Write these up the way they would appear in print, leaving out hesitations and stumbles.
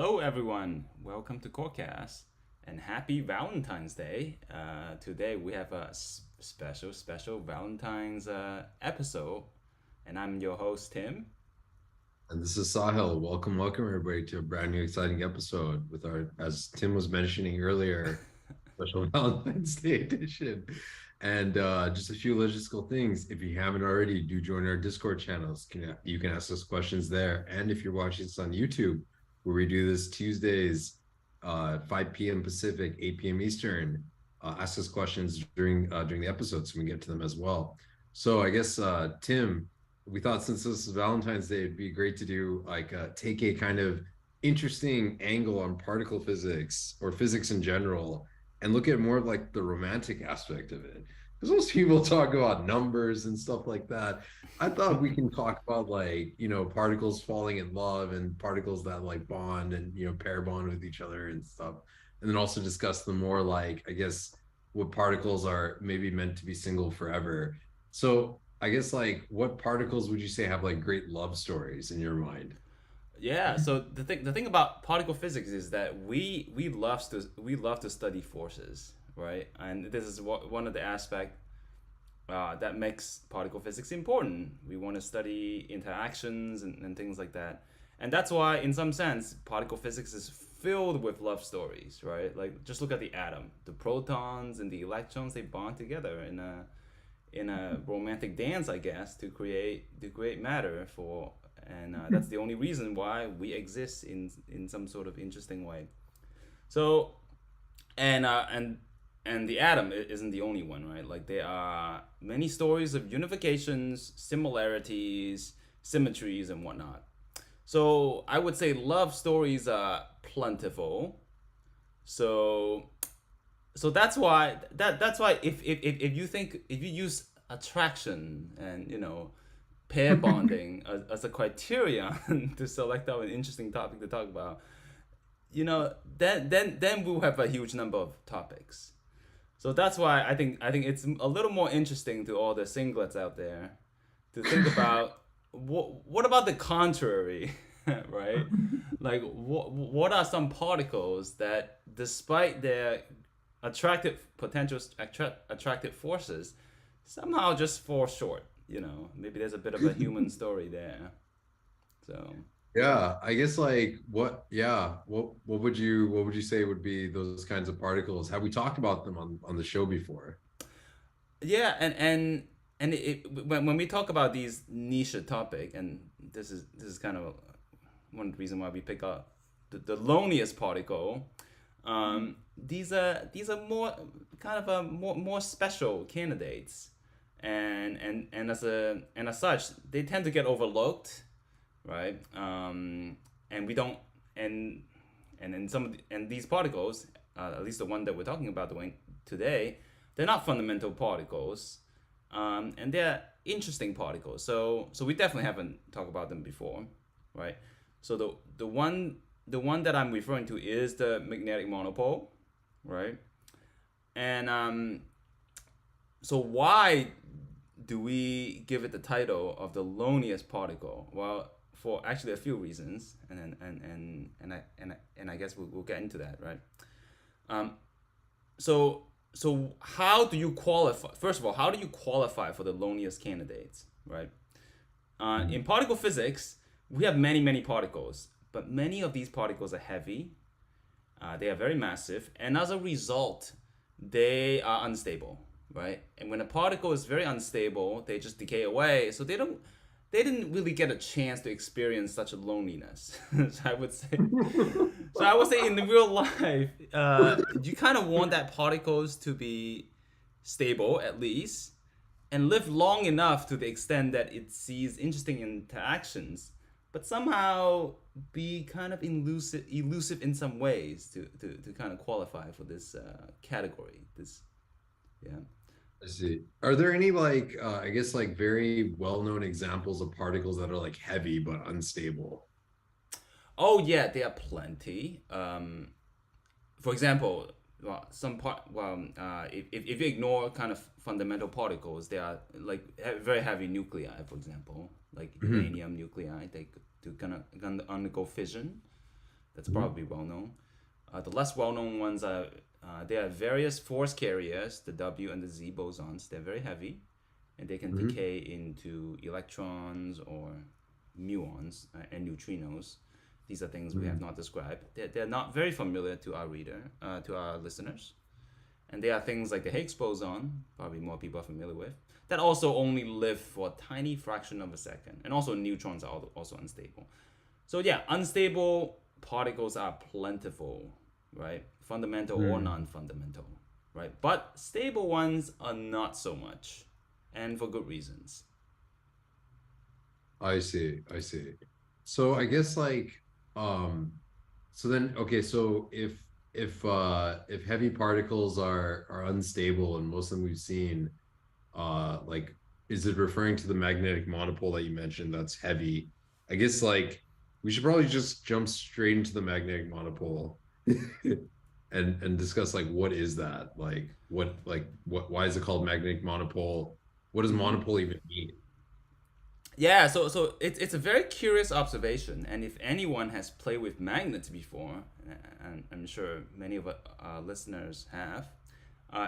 Hello, everyone. Welcome to Corecast and happy Valentine's Day. Today we have a special Valentine's episode, and I'm your host, Tim. And this is Sahil. Welcome everybody to a brand new exciting episode with our, as Tim was mentioning earlier, special Valentine's Day edition. And just a few logistical things. If you haven't already, do join our Discord channels. You can ask us questions there. And if you're watching this on YouTube, where we do this Tuesdays, 5 p.m. Pacific, 8 p.m. Eastern, ask us questions during the episode so we can get to them as well. So I guess Tim, we thought since this is Valentine's Day, it'd be great to do like take a kind of interesting angle on particle physics or physics in general and look at more of like the romantic aspect of it. Because most people talk about numbers and stuff like that. I thought we can talk about like, particles falling in love and particles that like bond and, pair bond with each other and stuff. And then also discuss the more like, I guess, what particles are maybe meant to be single forever. So I guess like what particles would you say have like great love stories in your mind? Yeah. So the thing about particle physics is that we love to study forces, right? And this is one of the aspect that makes particle physics important. We want to study interactions and things like that. And that's why, in some sense, particle physics is filled with love stories, right? Like, just look at the atom. The protons and the electrons, they bond together in a romantic dance, I guess, to create matter for, and that's the only reason why we exist in some sort of interesting way. So, and uh, and and the atom isn't the only one, right? Like there are many stories of unifications, similarities, symmetries, and whatnot. So I would say love stories are plentiful. So that's why if you use attraction and pair bonding as a criterion to select out an interesting topic to talk about, then we'll have a huge number of topics. So that's why I think it's a little more interesting to all the singlets out there to think about what about the contrary, right? Like what are some particles that, despite their attractive forces, somehow just fall short. Maybe there's a bit of a human story there. So Yeah, I guess like what would you say would be those kinds of particles? Have we talked about them on the show before? yeah, when we talk about these niche topic, and this is kind of one reason why we pick up the loneliest particle. These are more kind of a more special candidates, and as such, they tend to get overlooked, right? And we don't and in some of and these particles, at least the one that we're talking about doing today, they're not fundamental particles, and they're interesting particles. So we definitely haven't talked about them before, right? So the one that I'm referring to is the magnetic monopole, right? And so why do we give it the title of the loneliest particle? Well, for actually a few reasons, and I guess we'll get into that, right? Um, so how do you qualify? First of all, how do you qualify for the loneliest candidates, right? In particle physics, we have many particles, but many of these particles are heavy. They are very massive, and as a result, they are unstable, right? And when a particle is very unstable, they just decay away. So they didn't really get a chance to experience such a loneliness. so I would say, so I would say in the real life, you kind of want that particles to be stable at least, and live long enough to the extent that it sees interesting interactions, but somehow be kind of elusive in some ways to kind of qualify for this category. This, yeah. I see. Are there any like I guess like very well-known examples of particles that are like heavy but unstable? Oh yeah, there are plenty. For example, well, if you ignore kind of fundamental particles, they are like very heavy nuclei. For example, like Mhm. uranium nuclei, they to kind of undergo fission. That's Mhm. probably well known. The less well known ones are there are various force carriers, the W and the Z bosons. They're very heavy, and they can Mhm. decay into electrons or muons and neutrinos. These are things we have Mhm. not described. They're not very familiar to our to our listeners. And there are things like the Higgs boson, probably more people are familiar with, that also only live for a tiny fraction of a second. And also neutrons are also unstable. So yeah, unstable particles are plentiful, right? Fundamental or Mhm. non-fundamental, right? But stable ones are not so much, and for good reasons. I see. I see. So I guess like um so then okay, so if heavy particles are unstable and most of them we've seen like is it referring to the magnetic monopole that you mentioned that's heavy? I guess like we should probably just jump straight into the magnetic monopole and discuss like what is that? Like what why is it called magnetic monopole? What does Mm-hmm. monopole even mean? Yeah, so it's a very curious observation, and if anyone has played with magnets before, and I'm sure many of our listeners have,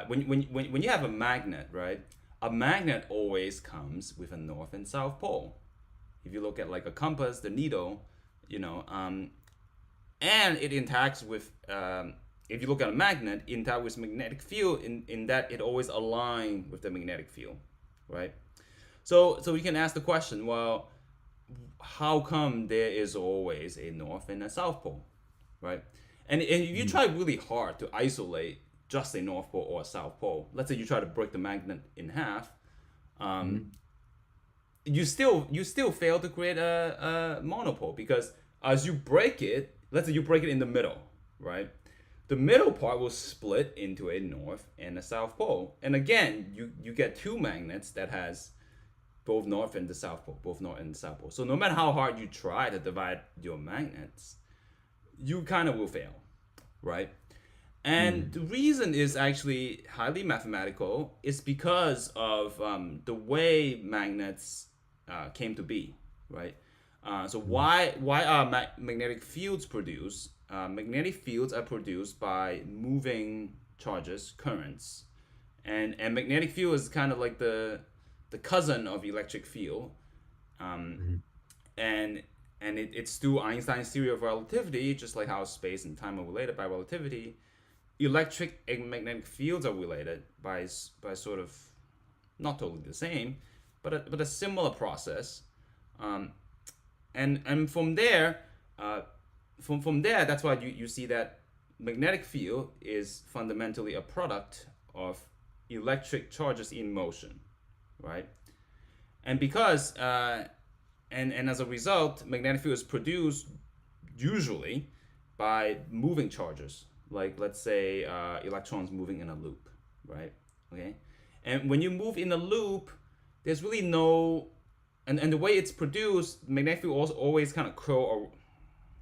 when you have a magnet, right? A magnet always comes with a north and south pole. If you look at like a compass, the needle, you know, and it interacts with. If you look at a magnet, it interacts with magnetic field in that it always aligns with the magnetic field, right? So we can ask the question, well, how come there is always a north and a south pole, right? And if you Mhm. try really hard to isolate just a north pole or a south pole, let's say you try to break the magnet in half, um, Mhm. you still fail to create a monopole because as you break it, let's say you break it in the middle, right? The middle part will split into a north and a south pole, and again, you get two magnets that has both north and the south pole, both north and the south pole. So no matter how hard you try to divide your magnets, you kind of will fail, right? And Mhm. the reason is actually highly mathematical. It's because of the way magnets came to be, right? So Mhm. why are magnetic fields produced? Magnetic fields are produced by moving charges, currents, and magnetic field is kind of like the cousin of electric field, um, Mhm. and it's through Einstein's theory of relativity, just like how space and time are related by relativity. Electric and magnetic fields are related by sort of not totally the same, but a similar process. Um, and from there, uh, from there, that's why you see that magnetic field is fundamentally a product of electric charges in motion, right? And because and as a result, magnetic field is produced usually by moving charges, like let's say electrons moving in a loop, right? Okay, and when you move in a loop, there's really no, and the way it's produced, magnetic field also always kind of curl, or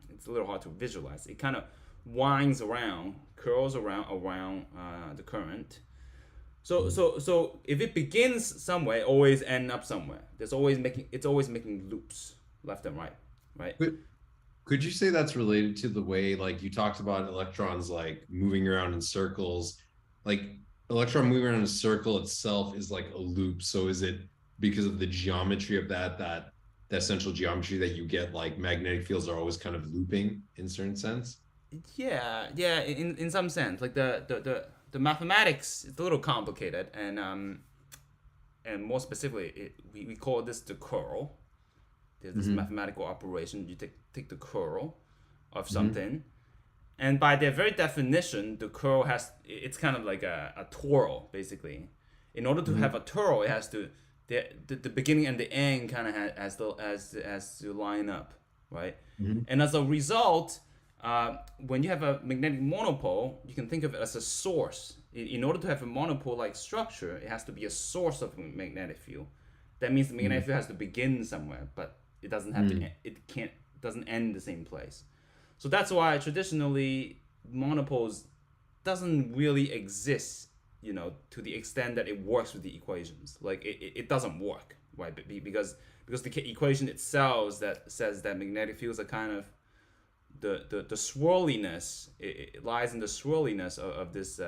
it's a little hard to visualize. It kind of winds around, curls around the current. So if it begins somewhere, it always end up somewhere. It's always making loops left and right, right? Could, could you say that's related to the way, like you talked about electrons like moving around in circles? Like electron moving around in a circle itself is like a loop. So is it because of the geometry of that essential geometry that you get like magnetic fields are always kind of looping in a certain sense? Yeah. In some sense, like the mathematics is a little complicated, and more specifically, we call this the curl. There's this Hmm. mathematical operation. You take the curl of Hmm. something, and by their very definition, the curl has it's kind of like a twirl basically. In order to have Hmm. a twirl, it has to the beginning and the end kind of has to line up, right? Hmm. And as a result, when you have a magnetic monopole, you can think of it as a source. In order to have a monopole-like structure, it has to be a source of magnetic field. That means the magnetic field has to begin somewhere, but it doesn't have to. Hmm. It can't doesn't end the same place. So that's why traditionally monopoles doesn't really exist, to the extent that it works with the equations. Like it doesn't work, right? Because the equation itself that says that magnetic fields are kind of the swirliness, it lies in the swirliness of this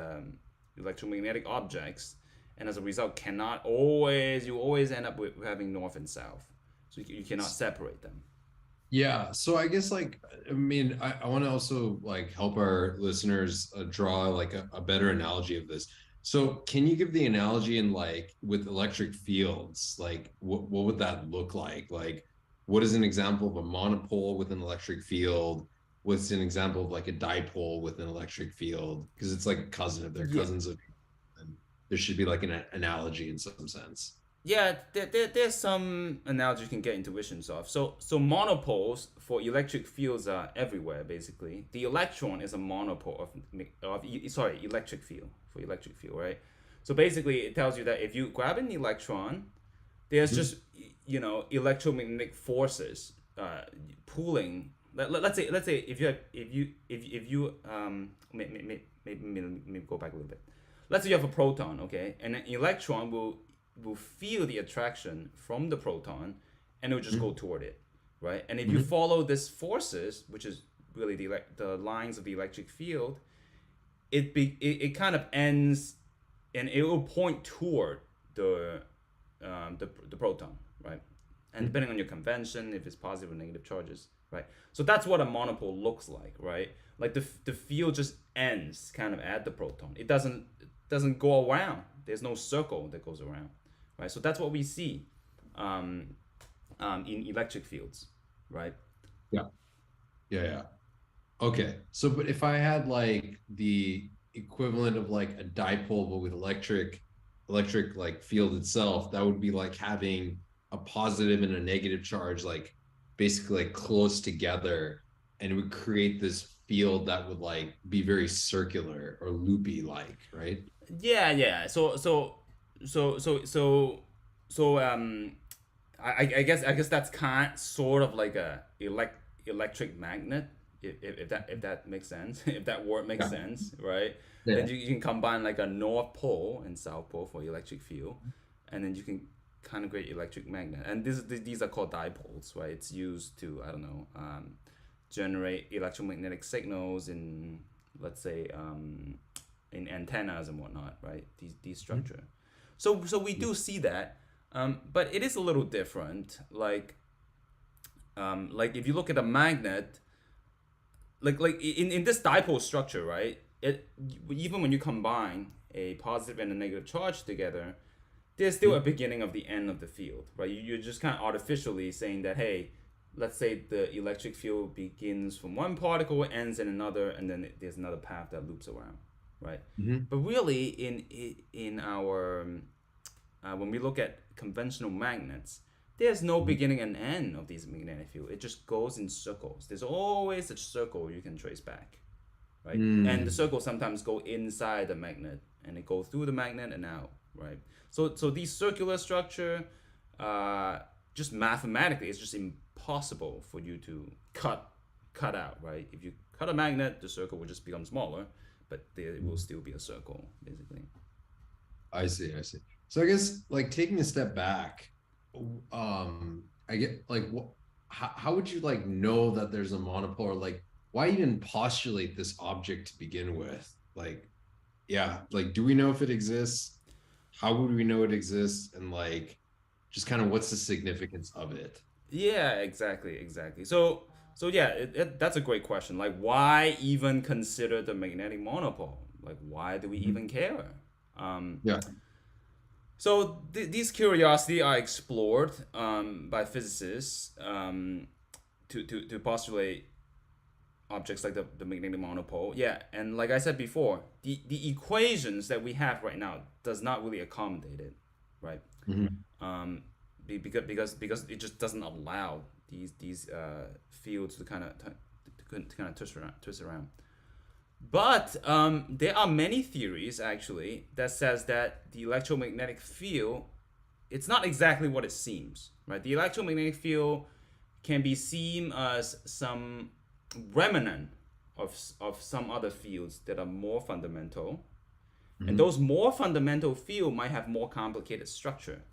electromagnetic objects, and as a result cannot always, you always end up with having north and south, so you cannot separate them. Yeah, so I guess like I mean I want to also like help our listeners draw like a better analogy of this. So can you give the analogy in like with electric fields? Like what would that look like? Like what is an example of a monopole with an electric field? What's an example of like a dipole with an electric field? Because it's like a cousin of their Yeah, cousins of, and there should be like an analogy in some sense. yeah, there's some analogy you can get intuitions of. So monopoles for electric fields are everywhere. Basically, the electron is a monopole of electric field for electric field, right? So basically, it tells you that if you grab an electron, there's Mhm. just electromagnetic forces pulling. Let's say if you maybe go back a little bit. Let's say you have a proton, okay, and an electron will feel the attraction from the proton, and it will just go Mhm. toward it, right? And if you Mhm. follow this forces, which is really the lines of the electric field, it kind of ends, and it will point toward the the proton, right? And Mhm. depending on your convention, if it's positive or negative charges, right? So that's what a monopole looks like, right? Like the field just ends kind of at the proton. It doesn't go around. There's no circle that goes around, right? So that's what we see um, in electric fields, right? Yeah. Yeah. Yeah. Okay. So, but if I had like the equivalent of like a dipole, but with electric like field itself, that would be like having a positive and a negative charge, like basically like close together, and it would create this field that would like be very circular or loopy like, right? Yeah, yeah. So I guess that's sort of like a electric magnet, if that makes sense, if that word makes Yeah. sense, right? Then Yeah. you can combine like a north pole and south pole for electric field, and then you can kind of create electric magnet. And these are called dipoles, right? It's used to, I don't know, generate electromagnetic signals in, let's say, in antennas and whatnot, right? These Mhm. structure. So we do see that, but it is a little different. Like if you look at a magnet, like in this dipole structure, right? It even when you combine a positive and a negative charge together, there's still a Mhm. beginning of the end of the field, right? You're just kind of artificially saying that, hey, let's say the electric field begins from one particle, ends in another, and then there's another path that loops around, right? Mhm. But really, in our when we look at conventional magnets, there's no Mhm. beginning and end of these magnetic field. It just goes in circles. There's always a circle you can trace back, right? And the Mm. circles sometimes go inside the magnet, and they go through the magnet and out, right? So these circular structure, uh, just mathematically, it's just impossible for you to cut out, right? If you cut a magnet, the circle will just become smaller, but there will Mhm. still be a circle, basically. I see, I see. So I guess like taking a step back, I get like what how would you like know that there's a monopole or like why even postulate this object to begin with? Like, yeah, like do we know if it exists? How would we know it exists? And like just kind of what's the significance of it? Yeah, exactly. So yeah, that's a great question. Like, why even consider the magnetic monopole? Like, why do we Mhm. even care? Um, Yeah. so these curiosity are explored by physicists to postulate objects like the magnetic monopole. Yeah, and like I said before, the equations that we have right now does not really accommodate it, right? Mhm. um, because it just doesn't allow these fields to kind of twist around. But there are many theories actually that says that the electromagnetic field, it's not exactly what it seems, right? The electromagnetic field can be seen as some remnant of some other fields that are more fundamental, and Mhm. those more fundamental field might have more complicated structure.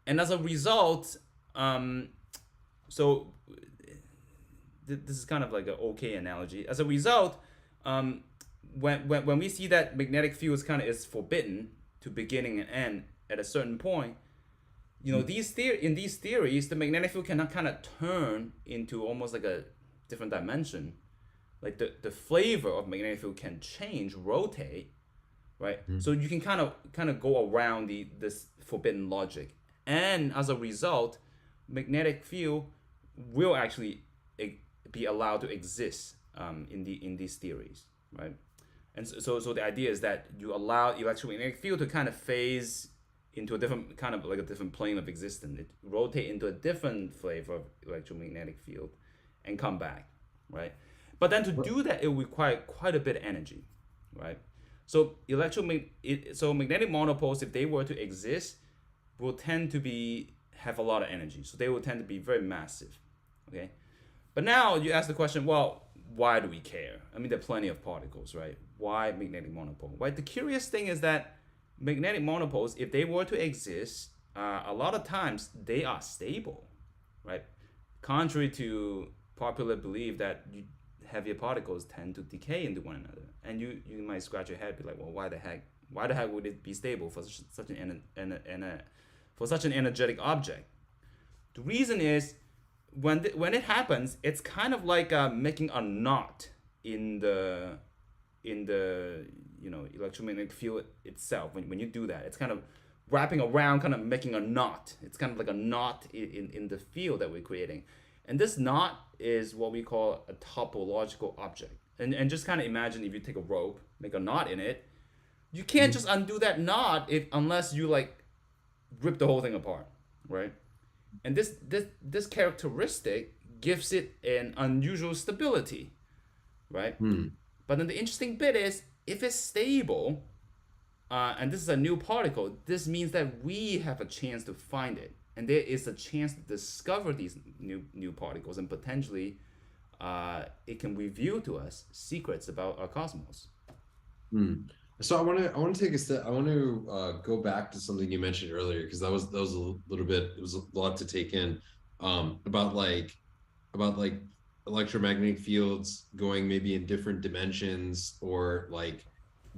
And as a result, um, so this is kind of like an okay analogy. As a result, when we see that magnetic field is forbidden to beginning and end at a certain point, in these theories, the magnetic field can kind of turn into almost like a different dimension. Like the flavor of magnetic field can change, rotate, right? So you can kind of go around this forbidden logic, and as a result, magnetic field will actually be allowed to exist in these theories, right? And so the idea is that you allow electromagnetic field to kind of phase into a different kind of like a different plane of existence. It rotate into a different flavor of electromagnetic field and come back, right? But then to do that, it will require quite a bit of energy, right? So magnetic monopoles, if they were to exist, will tend to have a lot of energy. So they will tend to be very massive, okay? But now you ask the question, well, why do we care? I mean, there are plenty of particles, right? Why magnetic monopole? Right? The curious thing is that magnetic monopoles, if they were to exist, a lot of times they are stable, right? Contrary to popular belief that heavier particles tend to decay into one another, and you might scratch your head, be like, well, why the heck would it be stable for such an energetic object? The reason is when it happens, it's kind of like making a knot in the electromagnetic field itself. When you do that, it's kind of wrapping around, kind of making a knot. It's kind of like a knot in the field that we're creating, and this knot is what we call a topological object. And just kind of imagine if you take a rope, make a knot in it, you can't just undo that knot unless you like rip the whole thing apart, right? And this characteristic gives it an unusual stability, right? But then the interesting bit is, if it's stable, and this is a new particle, this means that we have a chance to find it, and there is a chance to discover these new particles, and potentially, it can reveal to us secrets about our cosmos. So I want to take a step. I want to go back to something you mentioned earlier, because that was a little bit. It was a lot to take in, about electromagnetic fields going maybe in different dimensions, or like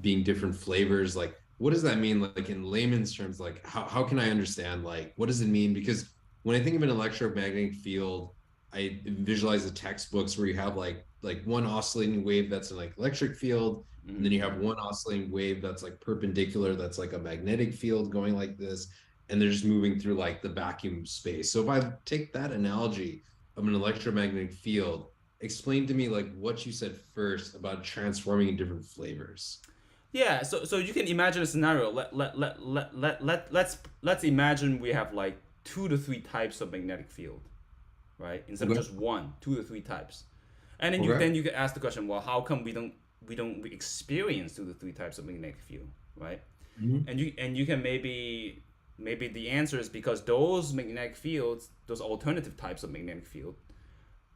being different flavors. Like, what does that mean? Like in layman's terms, like how can I understand, like, what does it mean? Because when I think of an electromagnetic field, I visualize the textbooks where you have like one oscillating wave that's an like electric field, and then you have one oscillating wave that's like perpendicular, that's like a magnetic field going like this, and they're just moving through like the vacuum space. So if I take that analogy of an electromagnetic field, explain to me like what you said first about transforming in different flavors. Yeah, so you can imagine a scenario. Let's imagine we have like 2 to 3 types of magnetic field, right? Instead of just 1, 2 to 3 types. And then you could ask the question, well, how come we don't experience 2 to 3 types of magnetic field, right? And you can maybe the answer is because those magnetic fields, those alternative types of magnetic field,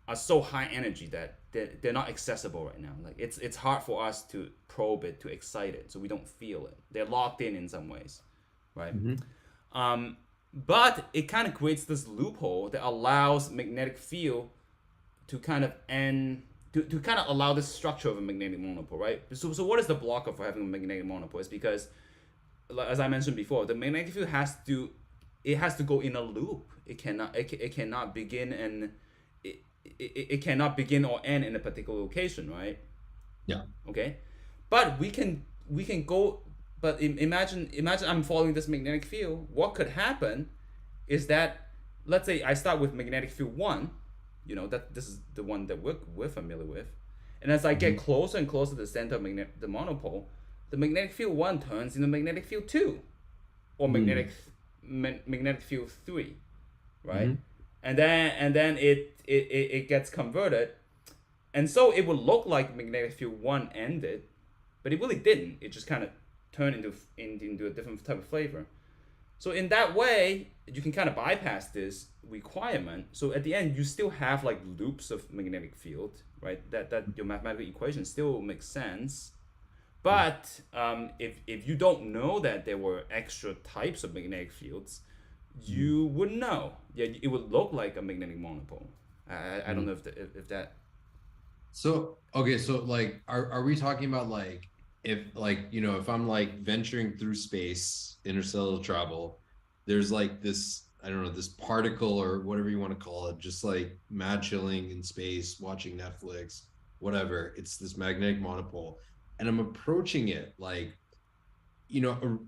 are so high energy that they're not accessible right now. Like it's hard for us to probe it, to excite it, so we don't feel it. They're locked in some ways, right? But it kind of creates this loophole that allows magnetic field to kind of allow this structure of a magnetic monopole, right? So what is the blocker for having a magnetic monopole? It's because, as I mentioned before, the magnetic field has to go in a loop. It cannot begin and it cannot begin or end in a particular location, right? Yeah. Okay, but we can go. But imagine I'm following this magnetic field. What could happen is that, let's say I start with magnetic field 1, that this is the one that we're familiar with, and as I get closer and closer to the center of the monopole, the magnetic field 1 turns into magnetic field 2, or magnetic field 3, right? And then it gets converted, and so it would look like magnetic field 1 ended, but it really didn't. It just kind of turned into a different type of flavor. So in that way, you can kind of bypass this requirement. So at the end, you still have like loops of magnetic field, right? That your mathematical equation still makes sense. But if you don't know that there were extra types of magnetic fields, you wouldn't know. Yeah, it would look like a magnetic monopole. I don't know if So okay, so like are we talking about like if like if I'm like venturing through space, interstellar travel, there's like this I don't know, this particle or whatever you want to call it, just like mad chilling in space, watching Netflix, whatever. It's this magnetic monopole. And I'm approaching it like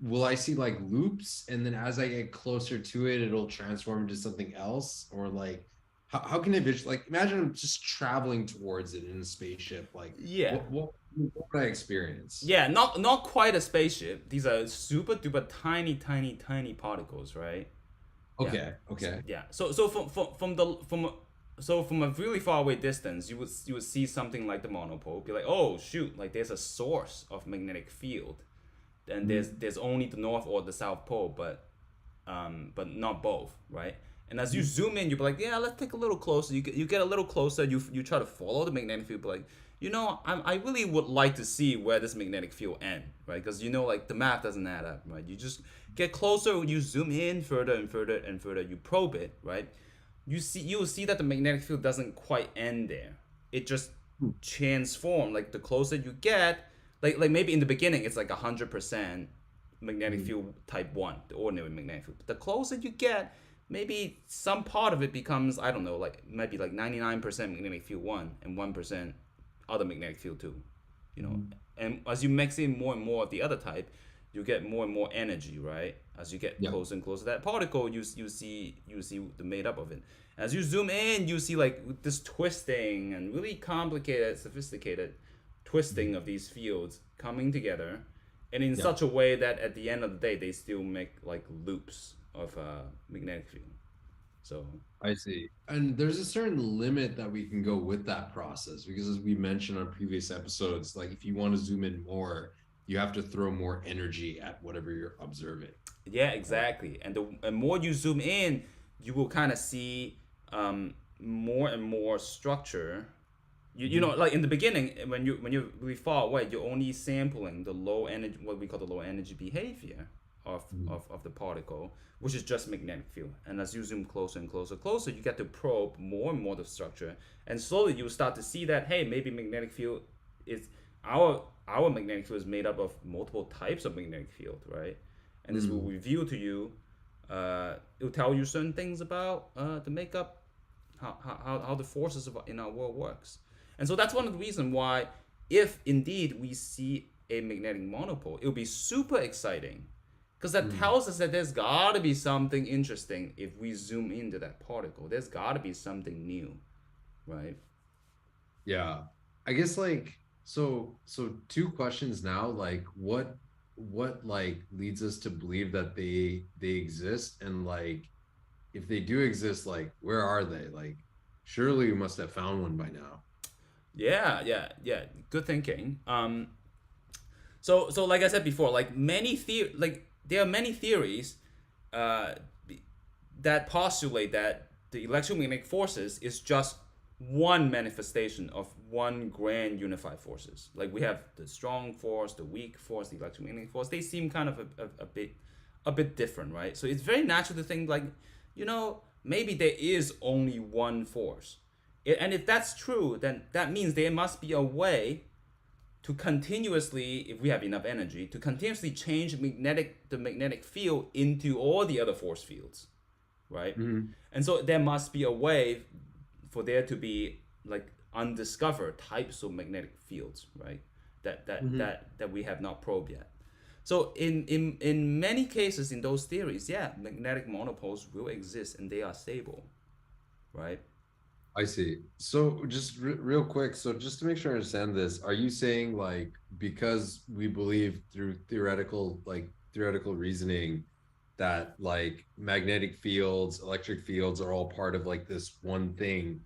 will I see like loops and then as I get closer to it, it'll transform into something else? Or like, how can I visualize? Like, imagine I'm just traveling towards it in a spaceship. Like, Yeah. what would I experience? Yeah, not quite a spaceship. These are super duper tiny, tiny, tiny particles, right? Yeah, Okay, okay. yeah. So from a really far away distance, you would see something like the monopole. Be like, oh shoot, like there's a source of magnetic field, and Mhm, there's only the north or the south pole, but not both, right? And as you mhm, zoom in, you'll be like, yeah, let's take a little closer. You get a little closer. You try to follow the magnetic field, but like, I really would like to see where this magnetic field end, right? Because like the math doesn't add up, right? You just get closer. You zoom in further and further and further. You probe it, right? You'll see that the magnetic field doesn't quite end there. It just mhm, transform. Like the closer you get, like maybe in the beginning it's like 100% magnetic mhm. field type 1, the ordinary magnetic field. But the closer you get, maybe some part of it becomes, I don't know, like maybe like 99% magnetic field 1 and 1% other magnetic field 2. You know, Mhm. and as you mix in more and more of the other type, you get more and more energy, right? As you get Yeah, closer and closer to that particle, you see the made up of it. As you zoom in, you see like this twisting and really complicated, sophisticated twisting mhm, of these fields coming together, and in yeah. such a way that at the end of the day, they still make like loops of magnetic field. So I see. And there's a certain limit that we can go with that process because, as we mentioned on previous episodes, like if you want to zoom in more, you have to throw more energy at whatever you're observing. yeah, Or, exactly. And more you zoom in, you will kind of see more and more structure. Mhm, Like in the beginning, when you're really far away, you're only sampling the low energy, what we call the low energy behavior of mhm, of the particle, which is just magnetic field. And as you zoom closer and closer, closer, you get to probe more and more the structure, and slowly you start to see that hey, maybe magnetic field is our magnetic field is made up of multiple types of magnetic field, right? And this will mhm. reveal to you, it will tell you certain things about the makeup, how the forces in our world works. And so that's one of the reasons why, if indeed we see a magnetic monopole, it will be super exciting, because that Mhm. tells us that there's got to be something interesting if we zoom into that particle. There's got to be something new, right? Yeah. I guess like so two questions now, like what like leads us to believe that they exist and like if they do exist, like where are they? Like surely we must have found one by now. Yeah, yeah, yeah. Good thinking. So like I said before, like there are many theories uh, that postulate that the electromagnetic forces is just one manifestation of one grand unified forces. Like we have the strong force, the weak force, the electromagnetic force. They seem kind of a bit different, right? So it's very natural to think like, maybe there is only one force. And if that's true, then that means there must be a way to continuously, if we have enough energy, to continuously change the magnetic field into all the other force fields, right? Mhm. And so there must be a way for there to be like undiscovered types of magnetic fields, right? Mhm. That we have not probed yet. So in many cases in those theories, yeah, magnetic monopoles will exist and they are stable, right? I see. So just real quick, so just to make sure I understand this, are you saying like because we believe through theoretical reasoning that like magnetic fields, electric fields are all part of like this one thing,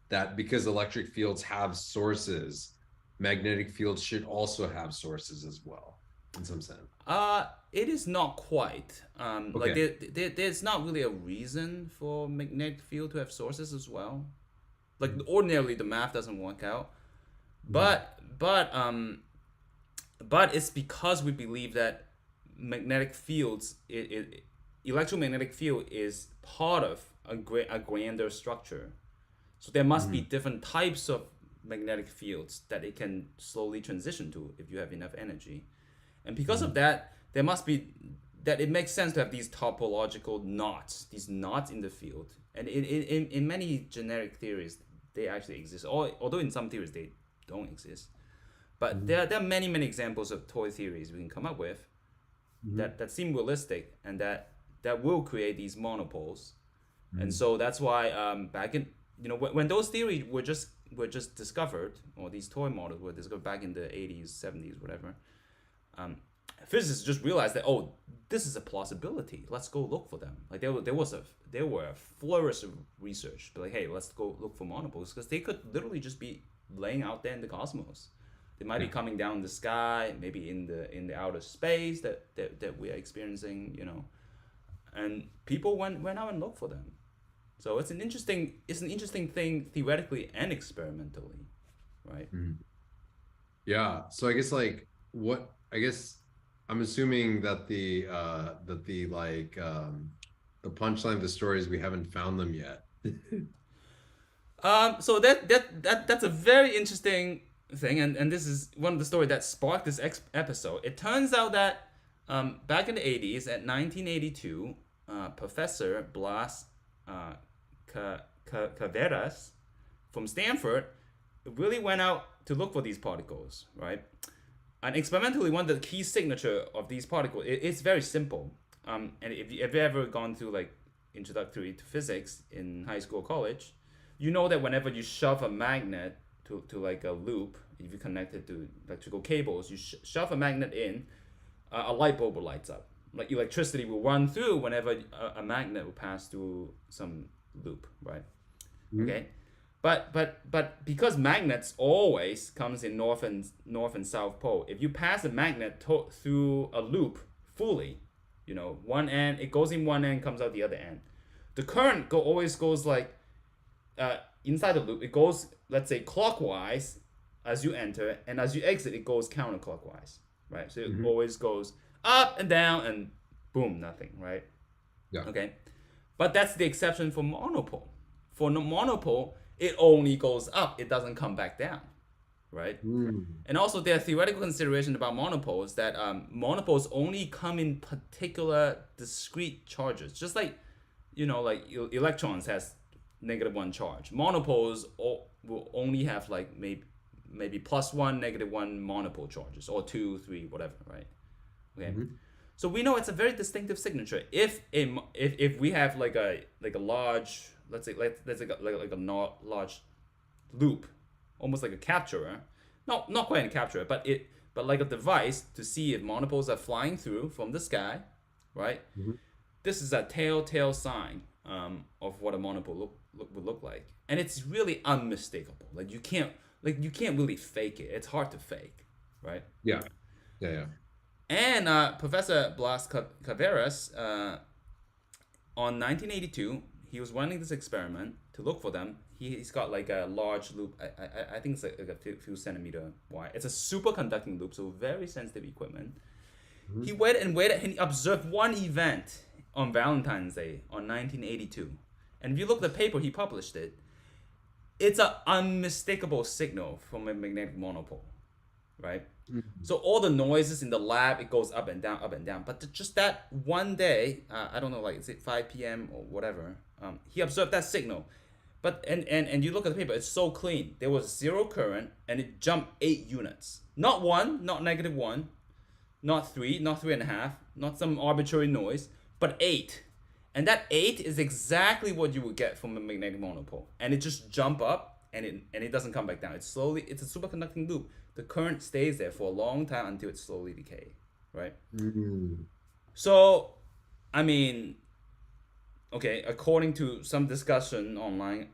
that because electric fields have sources, magnetic fields should also have sources as well, in some sense. It is not quite. Like Okay. there's not really a reason for magnetic field to have sources as well. Like Mhm. ordinarily, the math doesn't work out. Mhm. But it's because we believe that magnetic fields, electromagnetic field is part of a grander structure. So there must be Mhm. different types of magnetic fields that it can slowly transition to if you have enough energy. And because of that, there must be that it makes sense to have these topological knots, these knots in the field. And in many generic theories, they actually exist. Although in some theories they don't exist. But there are many, many examples of toy theories we can come up with that seem realistic and that will create these monopoles. And so that's why back in when those theories were just discovered, or these toy models were discovered back in the 80s, 70s, whatever, physicists just realized that, oh, this is a plausibility. Let's go look for them. Like there were a flourish of research. But like, hey, let's go look for monopoles, because they could literally just be laying out there in the cosmos. They might be coming down the sky, maybe in the outer space that we are experiencing, and people went out and looked for them. So it's an interesting thing theoretically and experimentally, right? Yeah. So I guess I'm assuming that the punchline of the story is we haven't found them yet. So that's a very interesting thing, and this is one of the stories that sparked this episode. It turns out that back in the 80s, at 1982, Professor Blas Cabrera from Stanford really went out to look for these particles, right? And experimentally, one of the key signature of these particles, it's very simple. And if you've ever gone through like introductory to physics in high school or college, you know that whenever you shove a magnet to like a loop, if you connect it to electrical cables, you shove a magnet in, a light bulb lights up. Like electricity will run through whenever a magnet will pass through some loop, right? Okay. But because magnets always comes in north and south pole, if you pass a magnet through a loop fully, one end, it goes in one end, comes out the other end. The current always goes like inside the loop. It goes, let's say, clockwise as you enter, and as you exit, it goes counterclockwise, right? So it always goes up and down, and boom, nothing, right? Yeah. Okay. But that's the exception for monopole. For monopole, it only goes up, it doesn't come back down, right? And also there are theoretical considerations about monopoles, that monopoles only come in particular discrete charges, just like like electrons has -1 charge. Monopoles will only have like maybe +1, -1 monopole charges, or 2, 3, whatever, right? Okay. So we know it's a very distinctive signature. If we have like a large, let's say like a large loop, almost like a capturer, not quite a capturer, but like a device to see if monopoles are flying through from the sky, right? This is a telltale sign of what a monopole would look like, and it's really unmistakable. Like you can't really fake it. It's hard to fake, right? Yeah. And Professor Blas Cabrera, on 1982, he was running this experiment to look for them. He's got like a large loop. I think it's like a few centimeter wide. It's a superconducting loop, so very sensitive equipment. He waited and he observed one event on Valentine's Day on 1982. And if you look at the paper, he published it. It's an unmistakable signal from a magnetic monopole, right? So all the noises in the lab, it goes up and down. But just that one day, I don't know, like is it 5 p.m. or whatever, he observed that signal. But and you look at the paper, it's so clean. There was 0 current, and it jumped 8 units. Not 1, not -1, not 3, not 3.5, not some arbitrary noise, but 8. And that 8 is exactly what you would get from a magnetic monopole. And it just jump up, and it doesn't come back down. It's a superconducting loop. The current stays there for a long time until it slowly decays, right? So, I mean, okay, according to some discussion online,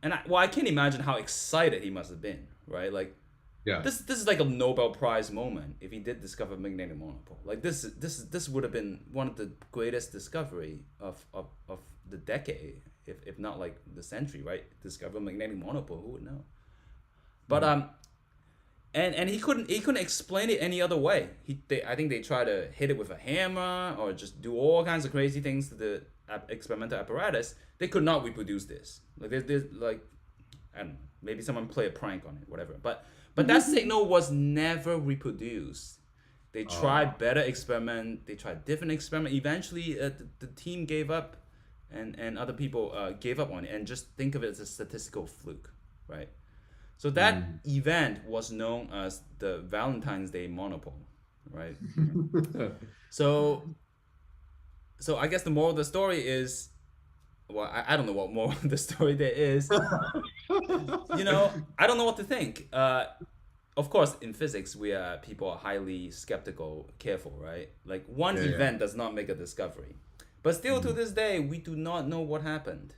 I can't imagine how excited he must have been, right? Like, yeah, this is like a Nobel Prize moment if he did discover magnetic monopole. Like this would have been one of the greatest discovery of the decade, if not like the century, right? Discover magnetic monopole, who would know? But and he couldn't explain it any other way. I think they tried to hit it with a hammer or just do all kinds of crazy things to the experimental apparatus. They could not reproduce this. Like there's like I don't know, maybe someone play a prank on it, whatever. But that signal was never reproduced. They Oh, tried better experiment. They tried different experiment. Eventually, the team gave up, and other people gave up on it, and just think of it as a statistical fluke, right? So that mm. event was known as the Valentine's Day monopole, right? So so I guess the moral of the story is, well, I don't know what moral of the story there is. I don't know what to think. Of course, in physics, people are highly skeptical, careful, right? Like one Yeah, yeah. event does not make a discovery, but still to Mm. this day, we do not know what happened,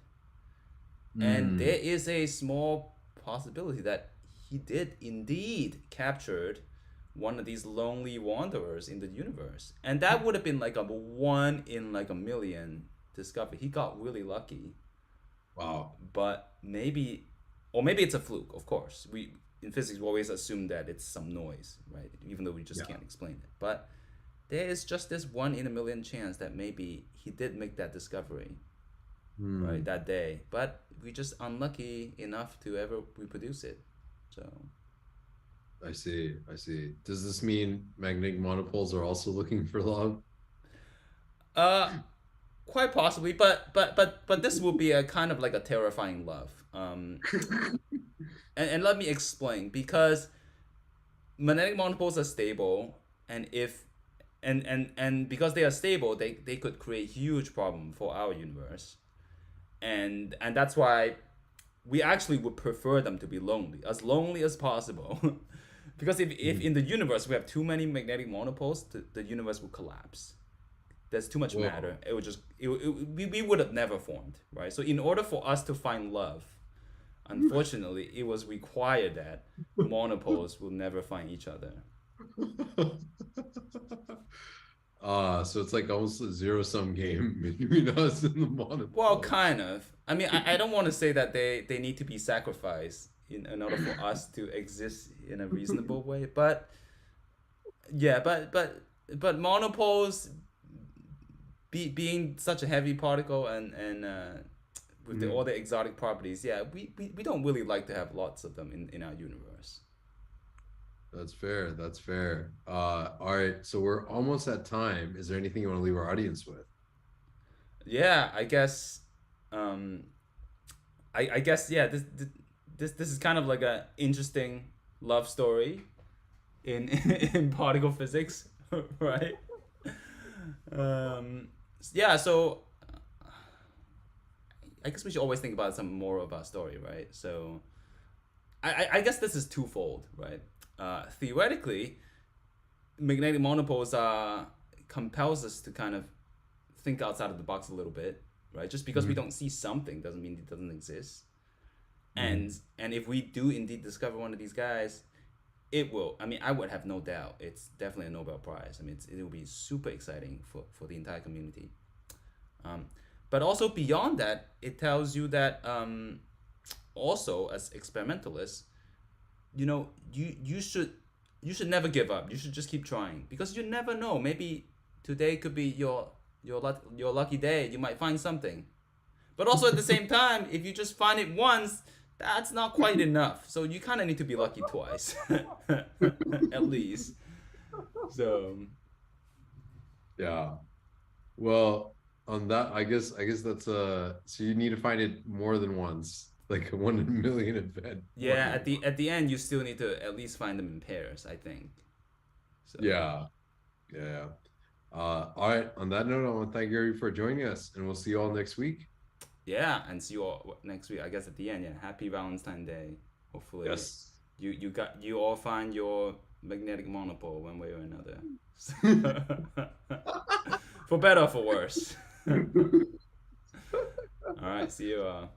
and Mm. there is a small possibility that he did indeed captured one of these lonely wanderers in the universe, and that would have been like a one in like a million discovery. He got really lucky, Wow. but maybe, or maybe it's a fluke. Of course, we in physics we always assume that it's some noise, right? Even though we just Yeah. can't explain it. But there is just this one in a million chance that maybe he did make that discovery, right, Mm. that day. But we just unlucky enough to ever reproduce it. So, I see. I see. Does this mean magnetic monopoles are also looking for love? uh, quite possibly, but this will be a kind of like a terrifying love. And let me explain, because magnetic monopoles are stable, and if and because they are stable, they could create huge problem for our universe, and that's why we actually would prefer them to be lonely as possible. Because if Mm. in the universe we have too many magnetic monopoles, the universe will collapse. There's too much Whoa. matter. It would just we would have never formed, right? So in order for us to find love, unfortunately, it was required that monopoles will never find each other. So it's like almost a zero-sum game between us and the Well, monopoles. kind of. I mean, I don't want to say that they need to be sacrificed in order for us to exist in a reasonable way, but yeah, but monopoles being such a heavy particle, and with all Mm. the exotic properties, yeah, we don't really like to have lots of them in our universe. That's fair. That's fair. All right. So we're almost at time. Is there anything you want to leave our audience with? Yeah, I guess. Um, I guess yeah. This is kind of like a interesting love story in in particle physics, right? Um, yeah. So I guess we should always think about some more of our story, right? So I guess this is twofold, right? Theoretically, magnetic monopoles compels us to kind of think outside of the box a little bit, right? Just because we Mhm. don't see something doesn't mean it doesn't exist. And Mhm. and if we do indeed discover one of these guys, it will. I mean, I would have no doubt. It's definitely a Nobel Prize. I mean, it will be super exciting for the entire community. Um, but also beyond that, it tells you that also as experimentalists, you should never give up. You should just keep trying, because you never know. Maybe today could be your lucky day. You might find something. But also at the same time, if you just find it once, that's not quite enough. So you kind of need to be lucky twice, at least. So Yeah. Well, on that, I guess that's so you need to find it more than once, like a 1 in a million event more yeah, than once. at the end, you still need to at least find them in pairs, I think. So Yeah. Yeah. All right. On that note, I want to thank Gary for joining us, and we'll see you all next week. yeah, and see you all next week. I guess at the end, yeah. Happy Valentine Day. Hopefully, Yes. you all find your magnetic monopole one way or another. For better or for worse. All right, see you.